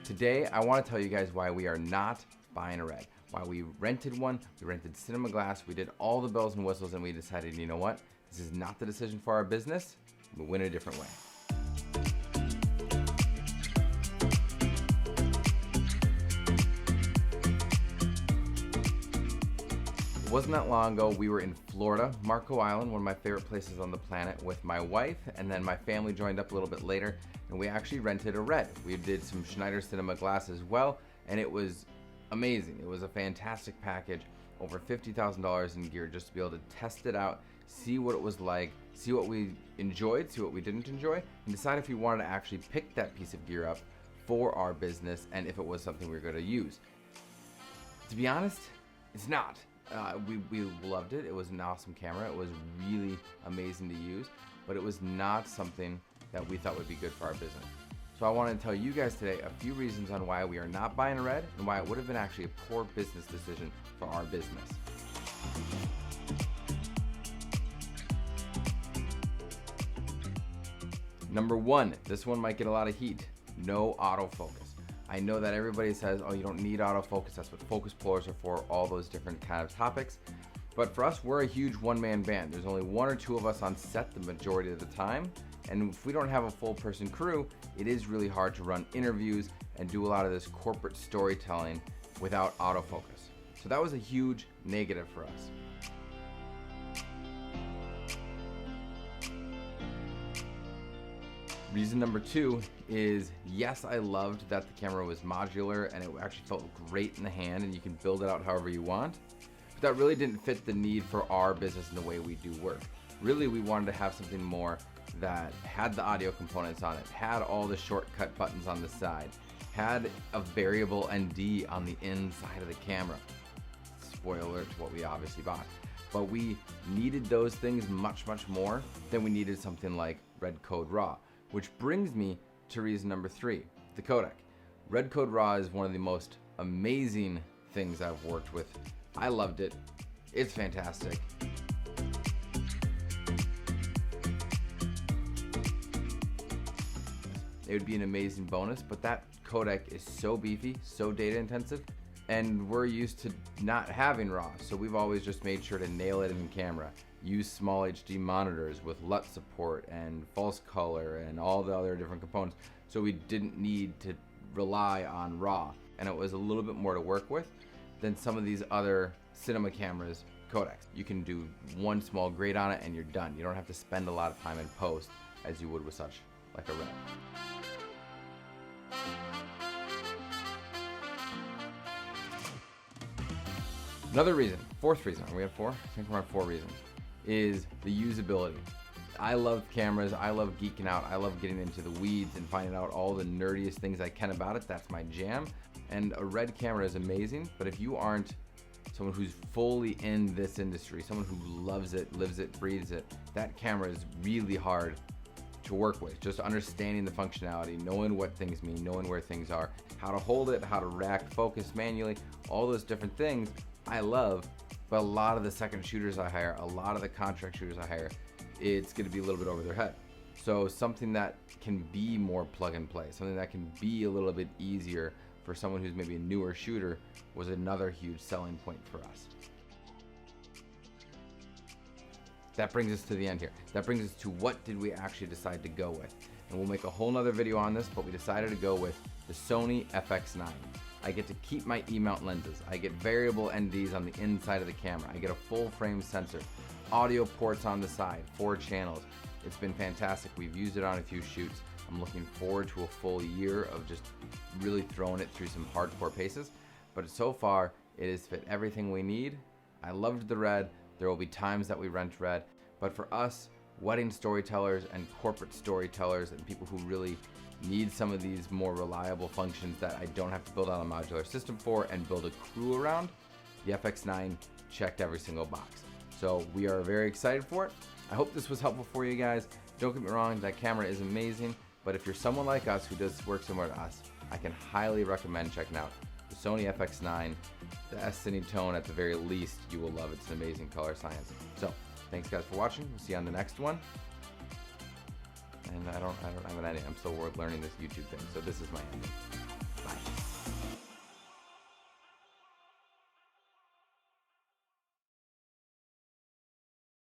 Today, I want to tell you guys why we are not buying a Red. Why we rented one, we rented cinema glass, we did all the bells and whistles, and we decided, you know what? This is not the decision for our business. We'll win a different way. It wasn't that long ago, we were in Florida, Marco Island, one of my favorite places on the planet, with my wife, and then my family joined up a little bit later, and we actually rented a Red. We did some Schneider cinema glass as well, and it was amazing. It was a fantastic package, over $50,000 in gear just to be able to test it out, see what it was like, see what we enjoyed, see what we didn't enjoy, and decide if we wanted to actually pick that piece of gear up for our business and if it was something we were going to use. To be honest, it's not. We loved it. It was an awesome camera. It was really amazing to use, but it was not something that we thought would be good for our business. So I want to tell you guys today a few reasons on why we are not buying a Red and why it would have been actually a poor business decision for our business. Number one, this one might get a lot of heat. No autofocus. I know that everybody says, oh, you don't need autofocus. That's what focus pullers are for, all those different kind of topics. But for us, we're a huge one-man band. There's only one or two of us on set the majority of the time. And if we don't have a full person crew, it is really hard to run interviews and do a lot of this corporate storytelling without autofocus. So that was a huge negative for us. Reason number two is, yes, I loved that the camera was modular and it actually felt great in the hand and you can build it out however you want, but that really didn't fit the need for our business and the way we do work. Really, we wanted to have something more that had the audio components on it, had all the shortcut buttons on the side, had a variable ND on the inside of the camera. Spoiler alert to what we obviously bought. But we needed those things much more than we needed something like Red Code RAW. Which brings me to reason number three, the codec. Red Code RAW is one of the most amazing things I've worked with. I loved it. It's fantastic. It would be an amazing bonus, but that codec is so beefy, so data intensive, and we're used to not having RAW, so we've always just made sure to nail it in camera. Use small HD monitors with LUT support and false color and all the other different components, so we didn't need to rely on RAW, and it was a little bit more to work with than some of these other cinema cameras codecs. You can do one small grade on it and you're done. You don't have to spend a lot of time in post as you would with such like a Red. Another reason, fourth reason, we have four? I think we're on four reasons, is the usability. I love cameras, I love geeking out, I love getting into the weeds and finding out all the nerdiest things I can about it. That's my jam. And a Red camera is amazing, but if you aren't someone who's fully in this industry, someone who loves it, lives it, breathes it, that camera is really hard to work with. Just understanding the functionality, knowing what things mean, knowing where things are, how to hold it, how to rack focus manually, all those different things I love. But a lot of the second shooters I hire, a lot of the contract shooters I hire, it's going to be a little bit over their head. So something that can be more plug and play, something that can be a little bit easier for someone who's maybe a newer shooter was another huge selling point for us. That brings us to the end here. That brings us to what did we actually decide to go with. And we'll make a whole nother video on this, but we decided to go with the Sony FX9. I get to keep my E-mount lenses. I get variable NDs on the inside of the camera. I get a full frame sensor, audio ports on the side, 4 channels. It's been fantastic. We've used it on a few shoots. I'm looking forward to a full year of just really throwing it through some hardcore paces. But so far, it has fit everything we need. I loved the Red. There will be times that we rent Red. But for us, wedding storytellers and corporate storytellers and people who really need some of these more reliable functions that I don't have to build out a modular system for and build a crew around, the FX9 checked every single box. So we are very excited for it. I hope this was helpful for you guys. Don't get me wrong, that camera is amazing, but if you're someone like us who does work similar to us, I can highly recommend checking out the Sony FX9, the S-Cine tone at the very least, you will love. It's an amazing color science. So thanks guys for watching. We'll see you on the next one. And I don't have an edit. I'm still learning this YouTube thing, so this is my end.